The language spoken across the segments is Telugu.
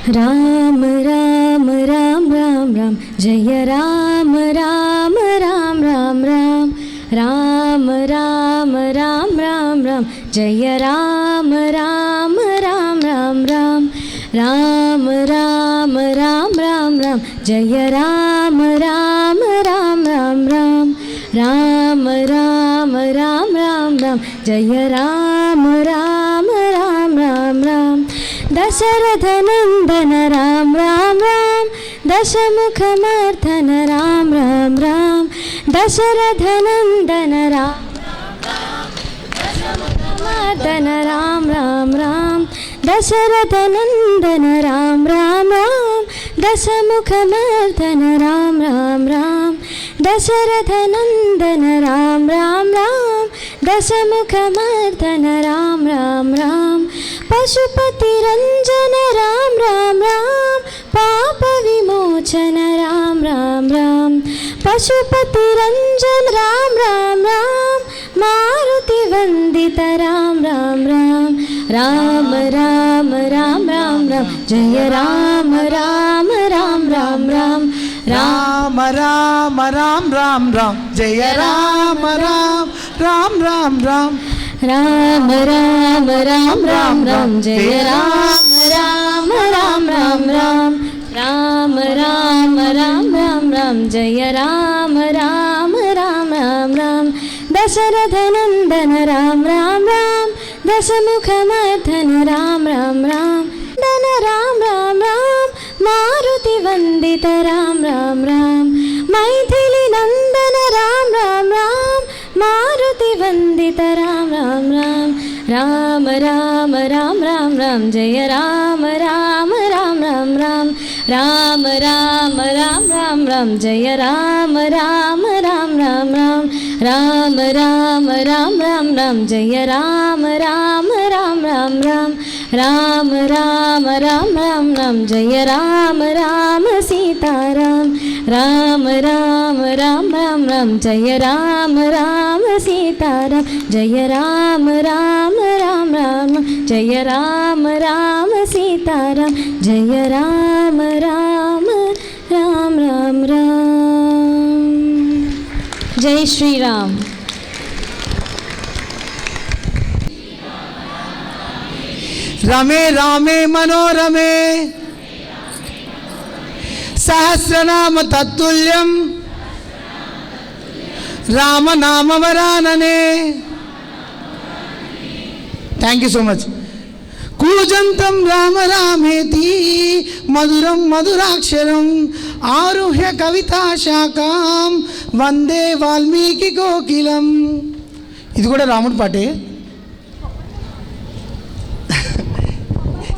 राम राम राम राम राम जय राम राम राम राम राम राम राम राम राम राम जय राम राम राम राम राम राम राम राम राम राम जय राम राम राम राम राम राम राम राम राम राम जय राम राम राम राम राम दशरथ नंदन राम राम राम दशमुखमर्दन राम राम राम दशरथ नंदन राम दशमुखमर्दन राम राम राम दशरथ नंदन राम राम राम दशमुखमर्दन राम राम राम दशरथ नंदन राम राम राम दशमुखमर्दन राम राम राम पशुपति रंजन राम राम राम पाप विमोचन राम राम राम पशुपति रंजन राम राम राम मारुति वंदित राम राम राम राम राम राम राम राम जय राम राम राम राम राम राम राम राम राम राम जय राम राम राम राम राम राम राम राम राम राम जय राम राम राम राम राम राम राम राम राम राम जय राम राम राम राम राम दशरथ नंदन राम राम राम दशमुखमर्दन राम राम राम धन राम राम राम मारुति वंदित राम राम राम मैथिली नंदन राम राम राम मारुति वंदित राम राम राम राम राम राम राम राम जय राम राम राम राम राम राम राम राम राम राम जय राम राम राम राम राम राम राम राम राम राम जय राम राम राम राम राम राम राम राम राम राम जय राम राम सीताराम राम राम राम राम राम जय राम राम सीताराम जय राम राम राम राम जय राम राम सीताराम जय राम राम राम राम राम जय श्री राम। रमे रामे मनोरमे सहस्रनाम तत्तुल्यं राम नाम वरानने। Thank you so much. कूजंतं राम रामेति मधुरं मधुराक्षरम् आरुह्य कविता शाखां वंदे वाल्मीकि कोकिलम्। ఇది కూడా రాముడి పాటే.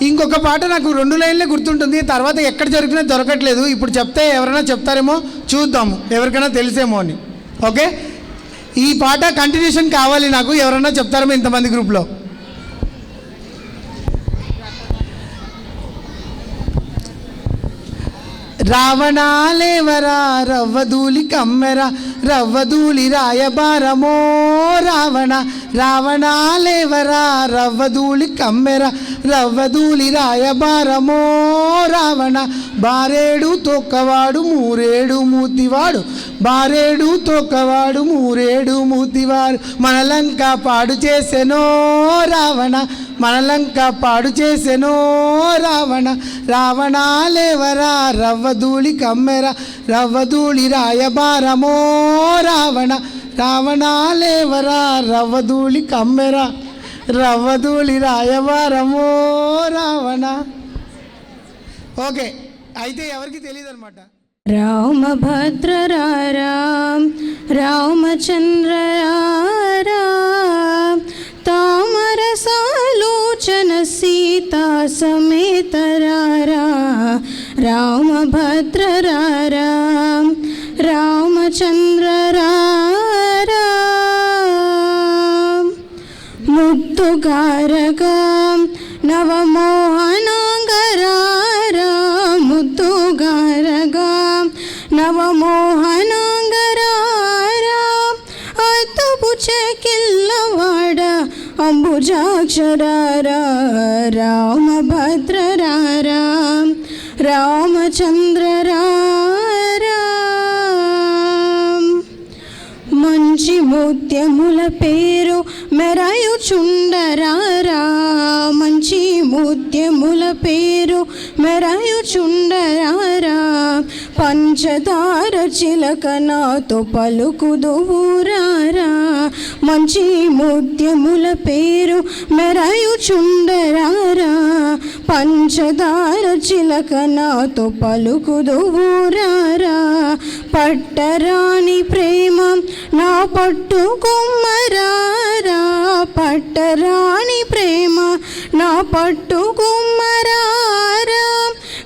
ఇంకొక పాట నాకు 2 లైన్లే గుర్తుంటుంది, తర్వాత ఎక్కడ జరిగినా దొరకట్లేదు. ఇప్పుడు చెప్తే ఎవరైనా చెప్తారేమో, చూద్దాము ఎవరికైనా తెలిసేమో అని. ఓకే, ఈ పాట కంటిన్యూషన్ కావాలి నాకు. ఎవరైనా చెప్తారేమో ఇంతమంది గ్రూప్లో. రావణాలేవరా రవ్వదూలి కమ్మెర రవ్వదూలి రాయబారమో రావణ. రావణాలేవరా రవ్వదూలి కమ్మెర రవ్వదూలి రాయబారమో రావణ. బారేడు తొక్కవాడు మూరేడు మూతివాడు బారేడు తొక్కవాడు మూరేడు మూతివాడు మనలంక పాడు చేసెనో రావణ. మనలంక పాడు చేసెనో రావణ. రావణాలేవరా రవ్వదూలి కమ్మెర రవ్వదూలి రాయబారమో రావణ. రావణాలేవరా రవ్వదూలి కమ్మెర రవ్వదూలి రాయబారమో రావణ. ఓకే, అయితే ఎవరికి తెలియదు అనమాట. రామభద్ర రామ్ రామచంద్ర రామ్ తామరసాలోచన సీతా సమేత రామభద్ర రామ్ రామచంద్ర రామ్ ముద్దుగారగా నవమోహనాంగరా ముద్దుగారగా నవమోహనాంగరా అద్దపు చెకిల్లవాడ అంబుజాక్ష రారా రామభద్ర రారా రామచంద్ర రారా మంచి ముత్యముల పేరు మెరయుచుండరారా మంచి ముత్యముల పేరు మెరయుచుండరారా పంచదార చిలక నాతో పలుకుదువురారా మంచి ముత్యముల పేరు మెరయుచుండరారా పంచదార చిలక నాతో పలుకుదువురారా పట్టరాని ప్రేమ నా పట్టుకుమ్మరారా పట్టరాని ప్రేమ నా పట్టుకుమ్మరారా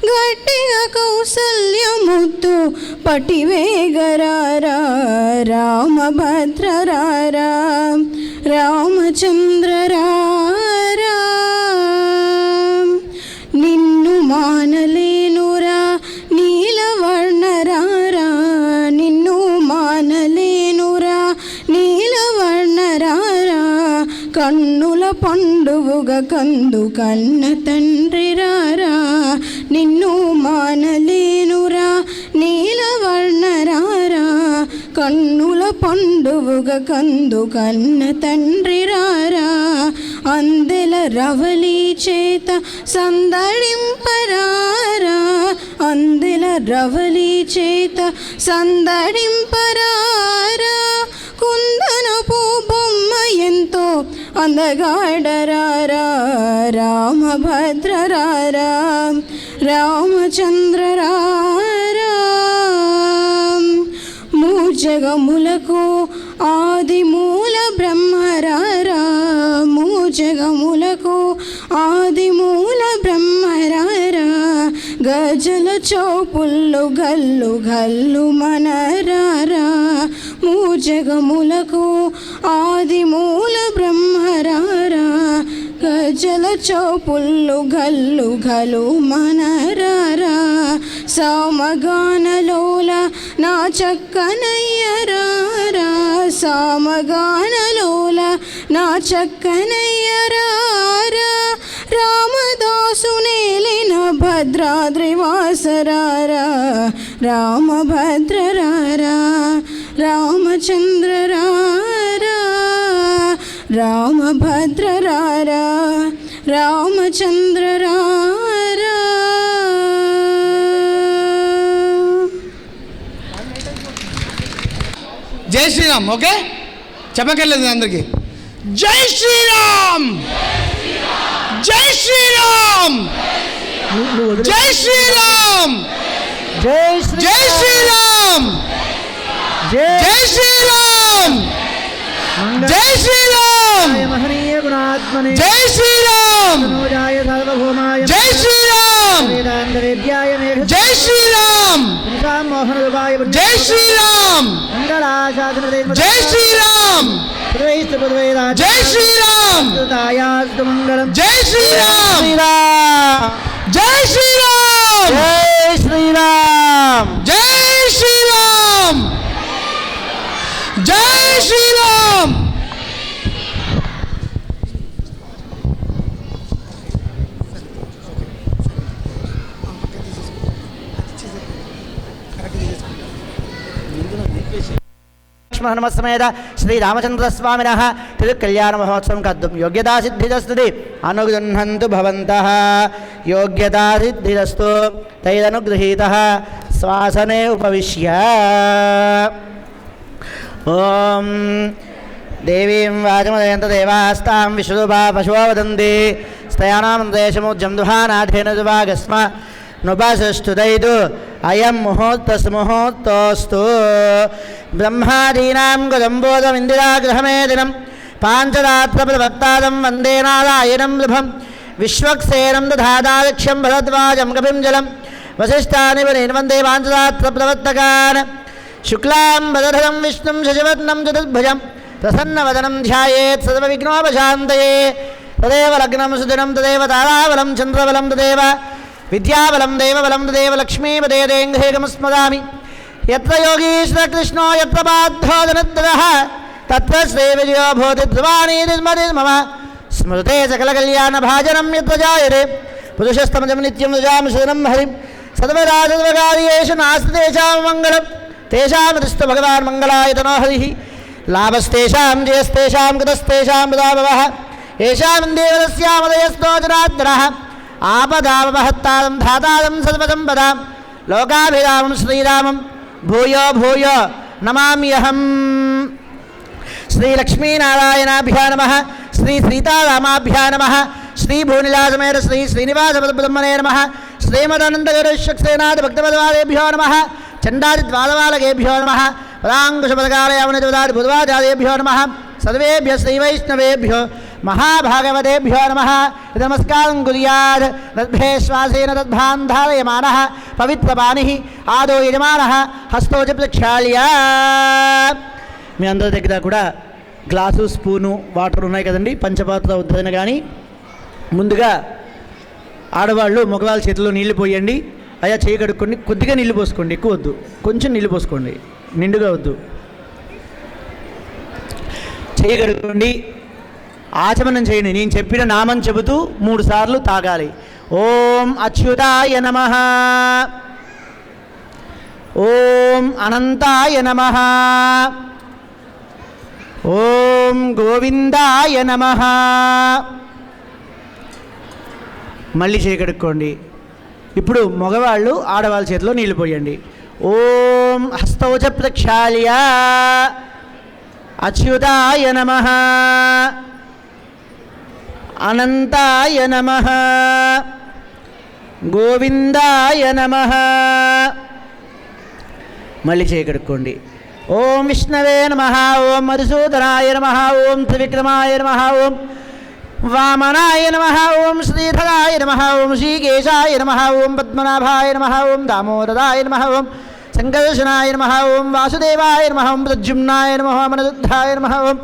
గట్టిగా కౌసల్యముద్దు పటివేగరారా రామభద్ర రారా రామచంద్ర రారా నిన్ను మానలేనురా నీలవర్ణ రారా నిన్ను మానలేనురా నీలవర్ణ రారా కన్నుల పండువుగా కందు కన్న తండ్రి రారా నిన్ను మానలేనురా నీలవర్ణ రారా కన్నుల పండువుగా కందు కన్న తండ్రి రారా అందెల రవలి చేత సందడింపరారా అందెల రవలి చేత సందడింపరారా కుందనపు బొమ్మ ఎంతో అందగాడరారా రామభద్ర రారా రామచంద్ర రారా మూజగములకు ఆది మూల బ్రహ్మరారా మూజగములకు ఆది మూల బ్రహ్మరారా గజల చౌపుల్లు గల్లు గల్లు మనరారా మూజగములకు ఆది మూల బ్రహ్మరారా గజల చౌపుల్లు గల్లు గలు మనరారా సామగానలోల నా చక్కనయ్యరారా సామగానలోల నా చక్కనయ్యరారా రామదాసు నేలిన భద్రాద్రివాసరారా రామభద్ర రారా రామచంద్ర రారా రామభద్ర రారా రామచంద్ర రారా జై శ్రీరామ్. ఓకే, చెప్పక్కర్లేదు అందరికీ. జై శ్రీరామ్, జై శ్రీరామ్, జై శ్రీరామ్, జై శ్రీరామ్, జై శ్రీరామ్, జై శ్రీరామ్, మహనీయ గుణాత్మనే జై శ్రీరామ్, మనోజాయ సార్వభౌమాయ జై శ్రీరామ్, వేదాంత వేద్యాయ మేఘ జై శ్రీరామ్, మోహన రూపాయ జై శ్రీరామ్, మంగళాశాసన జై శ్రీరామ్, జై శ్రీరామ్, మంగళం జై శ్రీరామ్, జై శ్రీరామ్, జై శ్రీరామ్, జై శ్రీరామ్, జై శ్రీరామ్. లక్ష్మణమస్మేత శ్రీరామచంద్రస్వామినః తిరుకళ్యాణ మహోత్సవం కర్తుం యోగ్యతా సిద్ధిరస్తుది అనుగృహంతు భవంతః యోగ్యతా సిద్ధిరస్తు తైరనుగృహీతః శ్వాసనే ఉపవిశ్య ఓం దేవీం వాచమదయంత దేవాస్తాం విశ్వరూపా పశువో వదంతి స్తయానాం దేశముజ్జం దుహానాథేన దువాగస్మ నుపసృష్టుదైదు అయం ముహూర్తస్ముహూర్తోస్తు బ్రహ్మాదీనాం గదంబోధమిందిరాగృహమేదినం పాంచరాత్రప్రవక్తాదం వందే నారాయణం లభం విశ్వక్సేనం దధాదాలక్ష్యం భరద్వాజం కపిం జలం వశిష్టాని వందే పాంచరాత్రప్రవర్తకాన్ శుక్లాం వదధరం విష్ణుం శశివర్ణం చతుర్భుజం ప్రసన్నవదనం ధ్యాయేత్ సర్వవిఘ్నోపశాంతయే తదేవ లగ్నం సుదినం తదేవ తారాబలం చంద్రబలం తదేవ విద్యాబలం దేవబలం తదేవ లక్ష్మీపదేదేంఘేగమస్మదామి యత్ర యోగీశ్వరకృష్ణో యత్ర పార్థో ధనుర్ధరః తత్ర శ్రీవిజయో భూతి ధ్రువాణీతి స్మృతి మమ స్మృతే సకలకల్యాణభాజనం యత్ర జాయతే పురుషస్తమజం నిత్యం యజామి శరణం హరిం సర్వదా సర్వకార్యేషు నాస్తి తేషాం మంగళం తేషాం దృష్ట భగవాన్ మంగళాయతనో హరిః లాభస్తేషాం జయస్తేషాం కృతస్తేషాం వదాభవః ఏషాం దేవతస్యామదయస్తో జనార్దనః ఆపదామహత్తారం ధాతారం సర్వసంపదాం లోకాభిరామం శ్రీరామం భూయో భూయో నమామ్యహం. శ్రీ లక్ష్మీనారాయణాభ్యా నమః. శ్రీ సీతారామాభ్యా నమః. శ్రీ భూనిలాసమేర శ్రీ శ్రీనివాస బ్రహ్మణే నమః. శ్రీమదనందగరుషక్సేనాథ భక్తపదవాదేభ్యో నమః. చండాది ద్వాదవాలకేభ్యో నమః. పదాంకుశపదకాలయవనిదాది బుధవాచార్యేభ్యో నమః. సర్వేభ్య శ్రీవైష్ణవేభ్యో మహాభాగవతేభ్యో నమః. నమస్కారం కుర్యాద్ తద్భేశ్వాసేన తద్భాంధారయమానః పవిత్రపాణిః ఆదో యజమానః హస్తోజ ప్రక్షాళ్య. మీ అందరి దగ్గర కూడా గ్లాసు స్పూను వాటర్ ఉన్నాయి కదండి, పంచపాత్ర ఉద్ధరణ. కానీ ముందుగా ఆడవాళ్ళు మగవాళ్ళ చేతిలో నీళ్లు పోయండి. అయ్యా చేయి కడుక్కోండి, కొద్దిగా నీళ్లు పోసుకోండి, ఎక్కువ వద్దు, కొంచెం నీళ్లు పోసుకోండి, నిండుగా వద్దు. చేయి కడుక్కోండి, ఆచమనం చేయండి. నేను చెప్పిన నామం చెబుతూ 3 సార్లు తాగాలి. ఓం అచ్యుతాయ నమః, ఓం అనంతాయ నమః, ఓం గోవిందాయ నమః. మళ్ళీ చేయకడుక్కోండి. ఇప్పుడు మగవాళ్ళు ఆడవాళ్ళ చేతిలో నీళ్ళు పోయండి. ఓం హస్తౌజ ప్రక్షాళ్య అచ్యుతాయ నమః, అనంతాయ నమః, గోవిందాయ నమః. మళ్ళీ చేయకడుక్కోండి. ఓం విష్ణవే నమః, ఓం మధుసూదనాయ నమః, ఓం త్రివిక్రమాయ నమః, ఓం వామనాయ నమః, ఓం శ్రీధరాయ నమః, ఓం శ్రీకేశాయ నమః, ఓం పద్మనాభాయ నమః, ఓం దామోదరాయ నమః, ఓం సంకర్షణాయ నమః, ఓం వాసుదేవాయ నమః, ఓం ప్రద్యుమ్నాయ నమః, మనదుద్ధాయ నమః, ఓం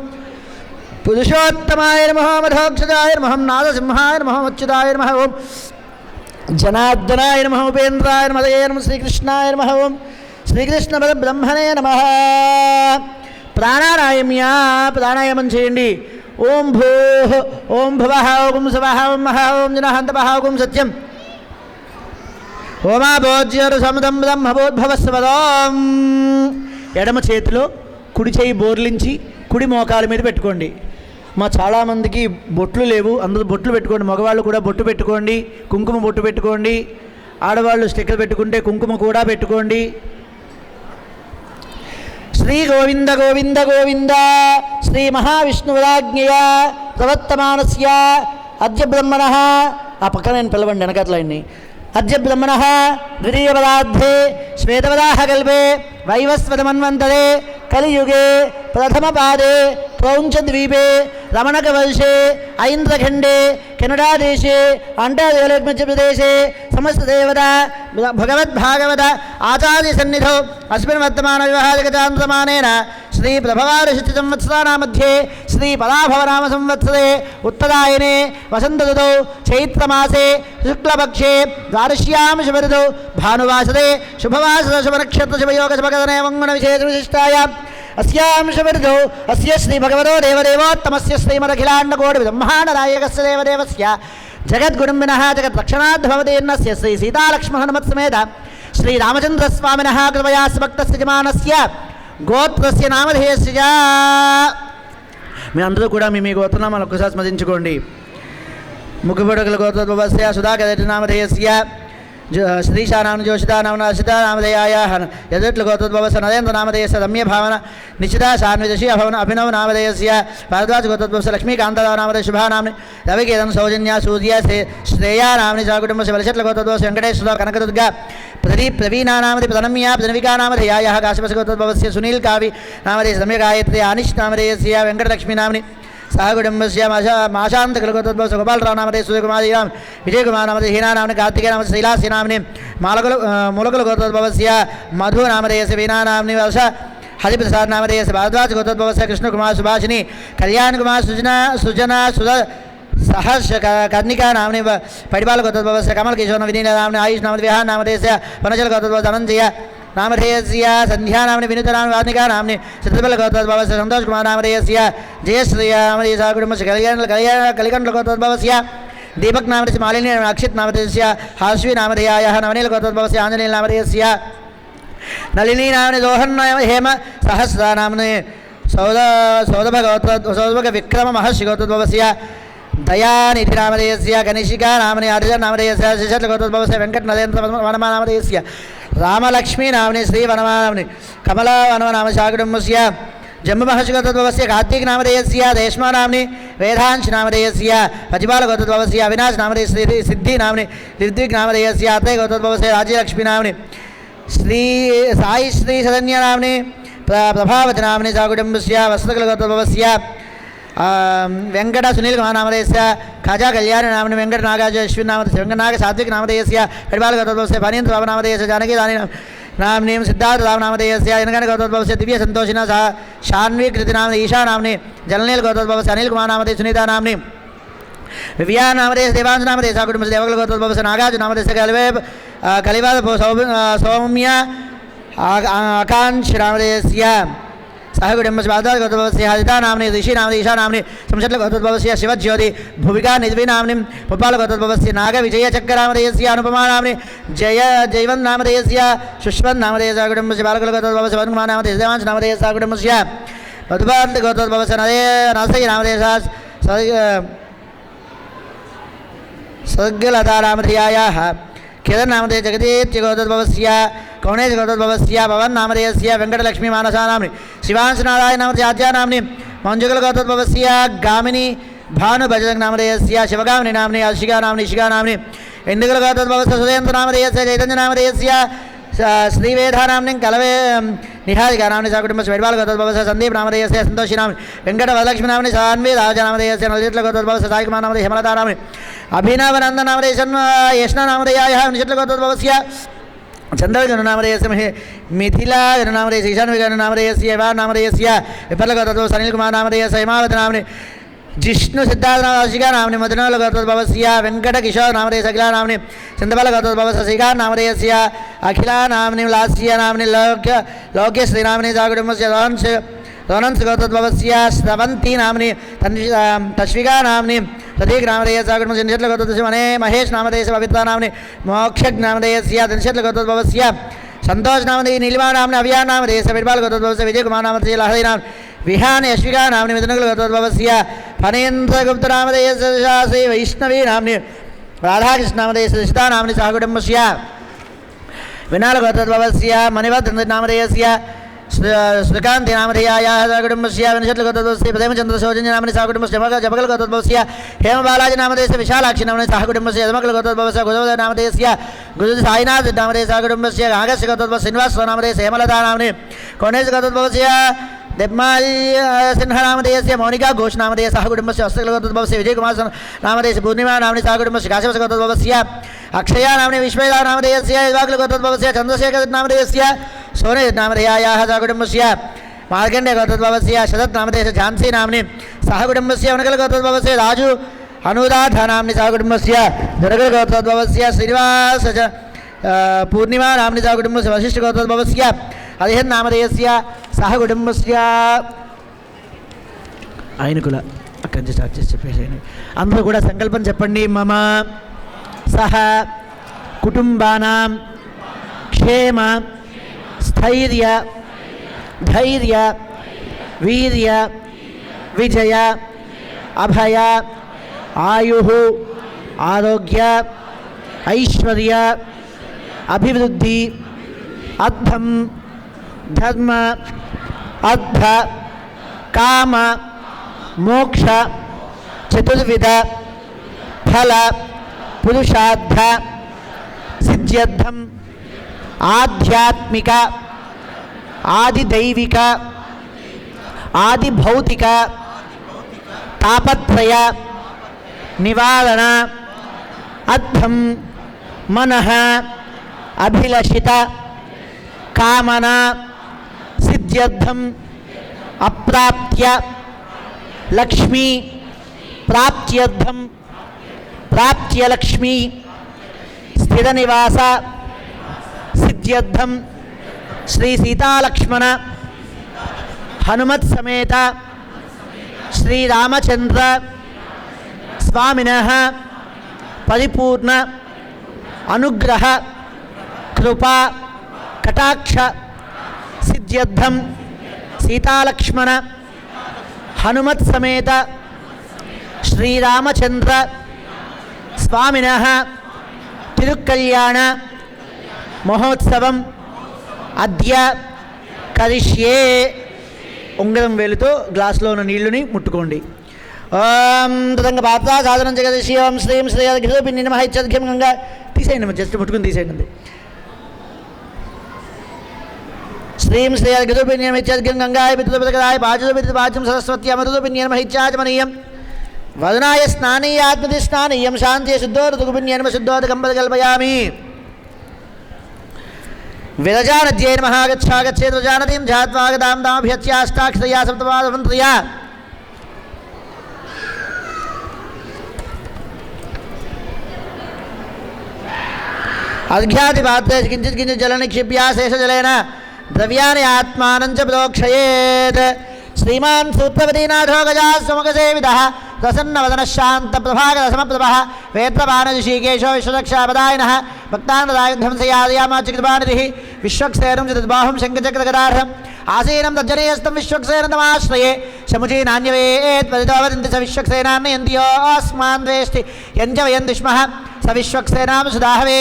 పురుషోత్తమాయ నమః, మధోక్షజాయ నమః, నాదసింహాయ నమః, అచ్యుతాయ నమః, ఓం జనార్దనాయ నమః, ఉపేంద్రాయ నమః, నమః శ్రీకృష్ణాయ నమః, ఓం శ్రీకృష్ణ బ్రహ్మణే నమః. ప్రాణాయామం చేయండి. ఓం భూః, ఓం భువః, ఓం శువః, ఓం మహః, ఓం జనః తపః, ఓం సత్యం, ఓమాభోజ్యరు సముదం బ్రహ్మభూద్భవస్వదం. ఎడమ చేతిలో కుడి చేయి బోర్లించి కుడి మోకాల మీద పెట్టుకోండి. చాలామందికి బొట్లు లేవు, అందరూ బొట్లు పెట్టుకోండి. మగవాళ్ళు కూడా బొట్టు పెట్టుకోండి, కుంకుమ బొట్టు పెట్టుకోండి. ఆడవాళ్ళు స్టిక్కర్ పెట్టుకుంటే కుంకుమ కూడా పెట్టుకోండి. శ్రీ గోవింద గోవింద గోవింద శ్రీ మహావిష్ణురాజ్ఞయా ప్రవర్తమానస్య అద్య బ్రహ్మణః. ఆ పక్కన నేను పిలవండి, వెనకట్లయింది. అద్య బ్రహ్మణః ద్వితీయపదార్థే శ్వేతవరాహకల్పే వైవస్వతమన్వంతరే కలియుగే ప్రథమపాదే క్రౌంచద్వీపే రమణకవర్షే ఐంద్రఖండే కెనడాదేశే అంటార్యమధ్యప్రదేశే సమస్తదేవత భగవద్భాగవత ఆచార్యసన్నిధౌ అస్మిన్ వర్తమాన వ్యవహారికచాంద్రమానేన శ్రీ ప్రభవారుషి సంవత్సరానాमध्ये శ్రీ పరాభవనామ సంవత్సరే ఉత్తరాయణే వసంతఋతౌ చైత్రమాసే శుక్లపక్షే ద్వాదశ్యాం శుభఋతౌ భానువాసరే శుభవాసర శుభనక్షత్ర శుభయోగ శుభకథనే మంగళ విశేష విశిష్టాయాం అస్యాం శుభఋతౌ అస్య శ్రీ భగవతో దేవదేవోత్తమస్య శ్రీమదఖిలాండకోటి బ్రహ్మాండనాయకస్య దేవదేవస్య జగద్గురుంబినః జగత్రక్షణాద్భవతేర్నస్య శ్రీ సీతాలక్ష్మణమత్సమేత శ్రీరామచంద్రస్వామినః కృపయా భక్తస్య యజమానస్య గోత్రస్య నామధేయస్య. మీ అందరూ కూడా మీ గోత్రనామాలు ఒక్కసారి స్మరించుకోండి. ముఖపడకల గోత్రోద్భవస్య సుధాకర నామధేయస్య శ్రీశానాం జోషితానాం సీతానామధేయాయ యజట్ల గోత్రోద్భవస్య నరేంద్ర నామధేయస్య రమ్య భావన నిశ్చితా శాన్విదశి అభవన అభినవ నామధేయస్య భారద్వాజ గోత్రోద్భవస్య లక్ష్మీకాంతరావు నామధేయ శుభానామ్ని రవికేతన్ సౌజన్య సూర్య శ్రేయా నామని సహకుటుంబస్య బలశట్ల గోత్రోద్భవస్య వెంకటేశ్వర కనకదుర్గ ప్రదీప్ ప్రవీణా నామధి ప్రధనమ్య ప్రధనవికా నామధేయాయ కాశీపస గోత్రోద్భవస్య సునీల్ కావి నామధేయ రమ్య గాయత్రి అనిష్ నామధేయస్య వెంకటలక్ష్మీ నామ్ని సహకుటుంబస్య మాశాంతకలగోత్రోద్భవస్య గోపాలరావు నామధేయ సూర్యకుమారీరామ్ విజయకుమార్ నామధేయ హీనా నామని కార్తికేయ నామధేయ శైలాస్య నామ్ని మూలకుల గోత్రోద్భవస్య మధు నామధేయస్య వీణా నామ్ని వర్ష హరిప్రసాద్ నామధేయస్య భారద్వాజ గోత్రోద్భవస్య కృష్ణకుమార్ సుభాషిణి కళ్యాణ్ కుమార్ సుజనా సహర్ష కర్ణికా నామని పడిపాల గోత్రోద్భవస్య కమల్ కిషోర్ వినీల నామని ఆయుష్ నామది విహాన్ నామధేయస్య వనచల గోత్రోద్భవస్య అనంజయ नामधेयस्य संध्यानाम्नि विनुतनाम्नि वार्णिकानाम्नि चित्रबलगोत्रोद्भवस्य सन्तोषकुमार नामधेयस्य जयश्रिय नामधेयस्य कुटुम्बस्य कलिकण्डगोत्रोद्भवस्य दीपक नामधेयस्य मालिनी अक्षित नामधेयस्य हास्वी नामधेयायः नवनीलगोत्रोद्भवस्य आञ्जनेय नामधेयस्य नलिनी नाम्नि दोहन हेम सहस्रा नाम्नि सौदभ विक्रम महर्षि गोत्रोद्भवस्य दयानिधि नामधेयस्य कनिशिका नाम्नि अर्जुन नामधेयस्य शिशत्गोत्रोद्भवस्य वेंकट नरेन्द्र वनमा नामधेयस्य रामलक्ष्मी नाम्नि श्री वनमा नाम्नि कमला वनमा नाम शाकुटुम्बस्य जम्बु महर्षि गोत्रोद्भवस्य कार्तिक नामधेयस्य देशमा नाम्नि वेदांश नामधेयस्य पजिबाल गोत्रोद्भवस्य अविनाश नामधेयस्य सिद्धि नाम्नि ऋत्विक नामधेयस्य अत्रे गोत्रोद्भवस्य राज्यलक्ष्मी नाम्नि श्री साई श्री सदन्य नाम्नि प्रभावती नाम्नि शाकुटुम्बस्य वस्त्रकुल गोत्रोद्भवस्य वेंकट सुनील कुमार नामधेयस्य खाजा कल्याण नाम्नि वेंकट नागार्ज अश्विन नामधेयस्य वेंकटनाग सात्विक नामधेयस्य पेडबाल गोत्रोद्भवस्य फणीन्द्र बाबू नामधेयस्य जानकी रानी नाम्नि सिद्धार्थ राम नामधेयस्य इनगण गोत्रोद्भवस्य दिव्य संतोषिना शान्वी कृति नाम्नि ईशा नाम्नि जलनील गोत्रोद्भवस्य अनिल कुमार नामधेयस्य सुनीता नाम्नि विव्या नामधेयस्य देवांश नामधेयस्य कुटुम्बस्य देवकुल गोत्रोद्भवस्य नागार्जुन नामधेयस्य कलिवाद सौम्य आकांक्ष नामधेयस्य सह कुटुम्बस्य बादल गोत्रोद्भवस्य हरिता नाम्नि ऋषि नाम्नि ईशा नाम्नि संशत्ल गोत्रोद्भवस्य शिवज्योति भुविका निधि नाम्नि पुप्पाल गोत्रोद्भवस्य नाग विजय चक्र नामधेयस्य अनुपमा नाम्नि जयवंत नामधेयस्य सुष्मन् नामधेयस्य कुटुम्बस्य बालकुल गोत्रोद्भवस्य वरुणकुमार नामधेयस्य देवांश नामधेयस्य कुटुम्बस्य मधुबान्त गोत्रोद्भवस्य नरसय्य नामधेयस्य सर्गलता नामधेयायाः केदार नामधेय जगदीत्य गोत्रोद्भवस्य कौणेश गोत्रोद्भवस्य भवन नामधेयस्य वेंकटलक्ष्मी मानसा नाम्नि शिवांश नारायण नामधेय आद्या नाम्नि मंजुगल गोत्रोद्भवस्य गामिनी भानु बजरंग नामधेयस्य शिवगामिनी नाम्नि अर्शिका नाम्नि इशिका नाम्नि इंदुगल गोत्रोद्भवस्य सुरेन्द्र नामधेयस्य चैतन्य नामधेयस्य श्रीवेधा नाम्नि कलवे निहारिका नाम्नि सकुटुम्बस्य वेडबाल गोत्रोद्भवस्य संदीप नामधेयस्य संतोषी नाम्नि वेंकट वरलक्ष्मी नाम्नि सान्वी राजा नामधेयस्य नलितल गोत्रोद्भवस्य साईकुमार नामधेय हेमलता नाम्नि अभिनवनंद नामधेयस्य यष्णा नामधेयायः निषितल गोत्रोद्भवस्य चंद्रगण नामधेयस्य मिथिला गण नामधेयस्य ईशान विगण नामधेयस्य एवा नामधेयस्य विफल गोत्रोद्भवस्य अनिल कुमार नामधेयस्य हेमावती नाम्नि जिष्णु सिद्धार्थ नाशिका नाम्नि मदनल गोत्रोद्भवस्य वेंकट किशोर नामधेयस्य अखिला नाम्नि चंद्रबल गोत्रोद्भवस्य श्रीकार नामधेयस्य अखिला नाम्नि लास्य नाम्नि लोक्य श्री नाम्नि जाकुटुम्बस्य रोनंस गोत्रोद्भवस्य स्रवंती नाम्नि तश्विका नाम्नि प्रतीक नामधेयस्य कुटुम्बस्य निषत्ल गोत्रोद्भवस्य मने महेश नामधेयस्य पवित्रा नाम्नि मोक्षज्ञ नामधेयस्य निषत्ल गोत्रोद्भवस्य संतोष नामधेय नीलिमा नाम्नि अव्या नामधेयस्य पेडबाल गोत्रोद्भवस्य विजय कुमार नामधेय लहरी नाम विहान यश्विका नाम्नि मिथुनकुल गोत्रोद्भवस्य फणीन्द्रगुप्त नामधेयस्य श्री वैष्णवी नाम्नि राधाकृष्ण नामधेयस्य सीता नाम्नि सह कुटुम्बस्य विनाल गोत्रोद्भवस्य मणिभद्र नामधेयस्य श्रीकांति नामधेयायाः कुटुम्बस्य विंशत्ल गोत्रोद्भवस्य प्रेमचंद्र सौजन्य नाम्नि सह कुटुम्बस्य जपकल गोत्रोद्भवस्य हेमबालाजी नामधेयस्य विशालाक्षी नाम्नि सह कुटुम्बस्य यमकल गोत्रोद्भवस्य गुजोदय नामधेयस्य गुजोदय साईनाथ नामधेयस्य सह कुटुम्बस्य आगस्य गोत्रोद्भवस्य श्रीनिवास नामधेयस्य हेमलता नाम्नि कोणेश गोत्रोद्भवस्य देवमाल सिंह नामधेयस्य मौनिका घोष नामधेयस्य सह कुटुम्बस्य हस्तकल गोत्रोद्भवस्य विजय कुमार नामधेयस्य पूर्णिमा नाम्नि सह कुटुम्बस्य काश्यप गोत्रोद्भवस्य अक्षया नाम्नि विश्वेदा नामधेयस्य युवाकुल गोत्रोद्भवस्य चंद्रशेखर नामधेयस्य सोने नामधेयायाः सह कुटुम्बस्य मार्कण्डेय गोत्रोद्भवस्य शरत् नामधेयस्य झांसी नाम्नि सह कुटुम्बस्य उनकल गोत्रोद्भवस्य राजू अनुराध नाम्नि सह कुटुम्बस्य दुर्गल गोत्रोद्भवस्य श्रीनिवास पूर्णिमा नाम्नि सह कुटुम्बस्य वशिष्ठ गोत्रोद्भवस्य अरिहन् नामधेयस्य सह कुटुम्बस्य ఆయన కూడా అక్కడి నుంచి స్టార్ట్ చేసి చెప్పేసేయండి. అందరూ కూడా సంకల్పం చెప్పండి. మమ సహ కుటుంబానాం క్షేమ స్థైర్య ధైర్య వీర్య విజయ అభయ ఆయు ఆరోగ్య ఐశ్వర్య అభివృద్ధి అర్థం ధర్మ అర్థ కామ మోక్ష చతుర్విధ ఫల పురుషార్థ సిద్ధ్యర్థం ఆధ్యాత్మిక ఆదిదైవిక ఆదిభౌతిక తాపత్రయ నివారణ అర్థం మనః అభిలషిత కామన సిద్ధ్యర్థం అప్రాప్త్య లక్ష్మీ ప్రాప్త్యర్థం ప్రాప్త్యలక్ష్మీ స్థిరనివాస సిద్ధ్యర్థం శ్రీ సీతాలక్ష్మణ హనుమత్ సమేత శ్రీరామచంద్ర స్వామినః పరిపూర్ణ అనుగ్రహ కృపా కటాక్ష సిద్ధ్యర్థం సీతాలక్ష్మణ హనుమత్ సమేత శ్రీరామచంద్ర స్వామినః తిరుకల్యాణ మహోత్సవం అద్య కరిష్యే. ఉంగరం వేలుతో గ్లాసులో ఉన్న నీళ్లుని ముట్టుకోండి. ఓం తదంగ పాత్ర సాధనం జగదీశి ఓం శ్రీం శ్రీ ఘృపిణి నమః ఇత్యర్ఘ్యం గంగా. తీసేయండి, జస్ట్ ముట్టుకుని తీసేయండి. శ్రీం శ్రీ ఘృపిణి నమః ఇత్యర్ఘ్యం గంగాయ పితృపదకరాయ పాజుపితృపాజ్యం సరస్వతి అమృతపిణ్య నమః ఇత్యాచమనీయం వదనాయ స్నానీయాత్మతి స్నానీయం శాంతి శుద్ధోదకుపిణ్య నమః శుద్ధోదకం కల్పయామి. విరజానద్యై నమః గచ్ఛాగచ్ఛేత్ విరజానదీం ధ్యాత్వాగతాం తామభ్యత్యాష్టాక్షరయా సప్తపాదమంత్రయా. అర్ఘ్యాదిపాత్రే కించిత్ కించిత్ జల నిక్షిప్య శేషజలేన ద్రవ్యాన్ని ఆత్మానం చ ప్రోక్షయేత్. శ్రీమాన్ సూత్రవతీనాథో గజాస్వముఖసేవితః ప్రసన్నవదన శాంత ప్రభాకర సమప్రభః వేత్రపానశీకేశో విశ్వరక్షాపదాయనః భక్తానుదాయుద్ధం సయాదయామాచకృపానిధిః విశ్వక్సేనం చతుర్బాహుం శంఖచక్రగదార్హం ఆసీనం తజ్జనేయస్తం విశ్వక్సేనం తమాశ్రయే శముచీ నాణ్యవేత్ వదితోవదంతి స విశ్వక్సేనాన్నయంతి యోస్మాన్ ద్వేష్టి యంచ వయంతి స్మః స విశ్వక్సేనాం సుదాహవే.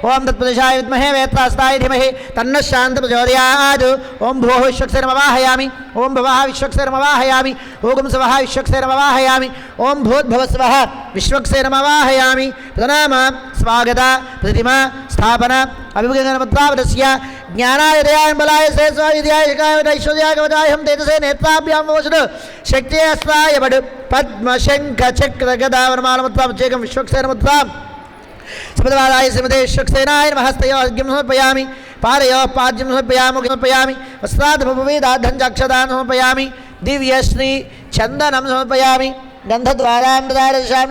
ఓం తత్పురుషాయ విద్మహే వేత్రాస్తాయ ధీమహి తన్నః శాంత ప్రచోదయాత్. ఓం భువః విశ్వక్సేనమవాహయామి ఓం భువః విశ్వక్సేనమవాహయామి ఓం స్వః విశ్వక్సేనమవాహయామి ఓం భూద్భువస్వః విశ్వక్సేనమవాహయామి. ప్రణామ స్వాగత ప్రతిమ స్థాపన అభిగమనముద్రావతస్య జ్ఞానాయ దయాయ బలాయ శ్రేయస్వాయ విద్యాయ శిఖాయ ఐశ్వర్యాయ కవచాయహం తేజసే నేత్రాభ్యాం వోషడు శక్తి అస్త్రాయ బడు పద్మ శంఖ చక్ర గదా వనమాలముద్రాం విశ్వక్సేనముద్రాం సమదవాదాయ శ్రీమతే విశ్వక్సేనాయ నమః. హస్తయో అర్ఘ్యం సమర్పయామి పాదయో పాద్యం సమర్పయామి వస్త్రాధముపవేదార్థం చక్షదానం సమర్పయామి దివ్యశ్రీ చందనం సమర్పయామి గంధద్వారాం దదారశాం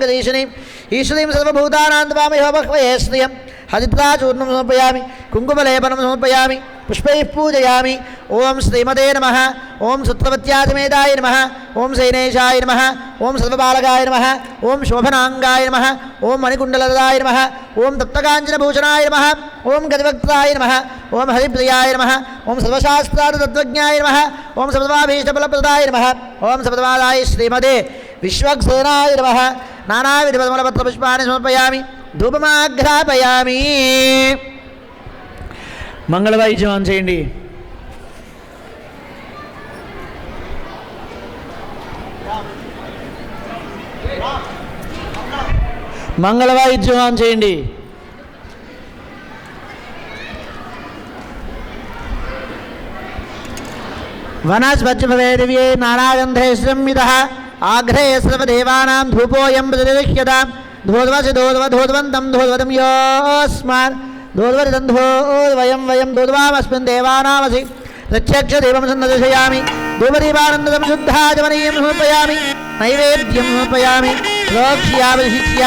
గదీశనీం ఈశ్వరీం సర్వభూతానాం తవామహోపహ్వయే శ్రియం హరిద్రాచూర్ణం సమర్పయామి కుంకుమలేపనం సమర్పయామి పుష్పైః పూజయామి. ఓం శ్రీమతే నమః ఓం సుత్రవత్యాతిమేదాయ నమః ఓం శైనేశాయ నమః ఓం సర్వబాలకాయ నమః ఓం శోభనాంగాయ నమః ఓం మణికుండలదాయ నమః ఓం తప్తకాంచనభూషణాయ నమః ఓం గజవక్త్రాయ నమః ఓం హరిప్రియాయ నమః ఓం సర్వశాస్త్రార్థతత్వజ్ఞాయ నమః ఓం సర్వభీష్టఫలప్రదాయ నమః ఓం సర్వవాదాయ శ్రీమతే విశ్వక్సేనాయ నమః. నానావిధపద్మలపత్రపుష్పాన్ని సమర్పయామి ధూపమాఘ్రాపయామి. మంగళవాయిద్యం చేయండి. మంగళవాయిద్యం చేయండి. వనస్పత్యభవే దివ్యే నానాగంధే శ్రమితః ఆఘ్రే సర్వదేవానాం ధూపోయం ప్రతిగృహ్యతాం. ధోద్వసి ధోద్వంతం ధోద్వదం యోస్మాన్ ధోద్వరితం ధోద్వయం వయం ధోద్వామస్మిన్ దేవానామసి ప్రత్యక్ష దేవం సన్నదర్శయామి. ధూపదీపానందం శుద్ధాచమనీయం సమర్పయామి నైవేద్యం సమర్పయామి. ప్రోక్ష్యాభిషిచ్య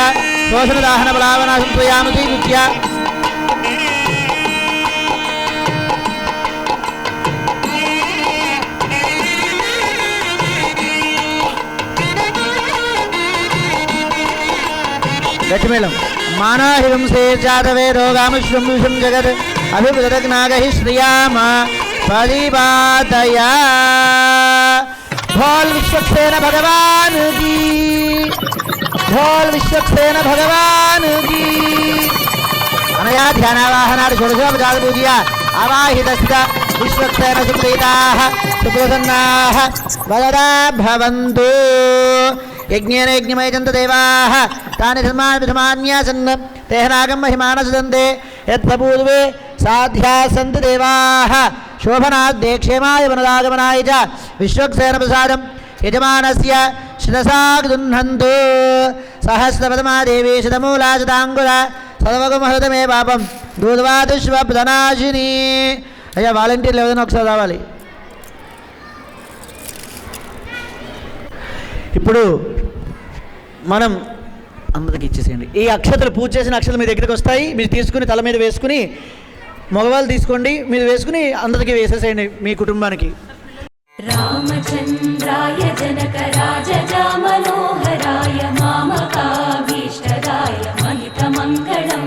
శోషణదాహన బలావనా సమర్పయామి శ్రీకృత్య. గట్టిమేళం. మానాహింసే జాతవే రోగాముష్యం విషం జగత్ అభివృతజ్ఞాగహి శ్రియామ పరిపాతయా. ढोल विश्वक्सेन भगवान की, ढोल विश्वक्सेन भगवान की. अनया ध्यानावाहनात् षोडशोपचार पूजया आवाहितस्थ विश्वक्सेन सुप्रीताः सुप्रसन्नाः वरदा भवन्तु. यज्ञेन यज्ञमयजन्त देवाः तानि धर्मान्यासन् तेहनागं महिमानसदन्ते यत्पूर्वे साध्या सन्ति देवाः शोभनाद्ये क्षेमाय वनदागमनाय च विश्वक्सेन प्रसादं यजमानस्य शिरसा गृह्णन्तु. सहस्रपदमा देवी शतमूला शताङ्कुरा सर्वगुमहृतमे पापं दूर्वादुष्वप्रनाशिनी. అయ్యా వాలంటీర్లు ఎవరైనా ఒకసారి రావాలి. ఇప్పుడు మనం అందరికి ఇచ్చేసేయండి. ఈ అక్షతలు పూజ చేసిన అక్షతలు మీ దగ్గరికి వస్తాయి. మీరు తీసుకుని తల మీద వేసుకుని మగవాళ్ళు తీసుకోండి, మీరు వేసుకుని అందరికీ వేసేసేయండి మీ కుటుంబానికి. రామచంద్రాయ జనక రాజజా మనోహరాయ మామకాభీష్టదాయ మహిత మంగళం.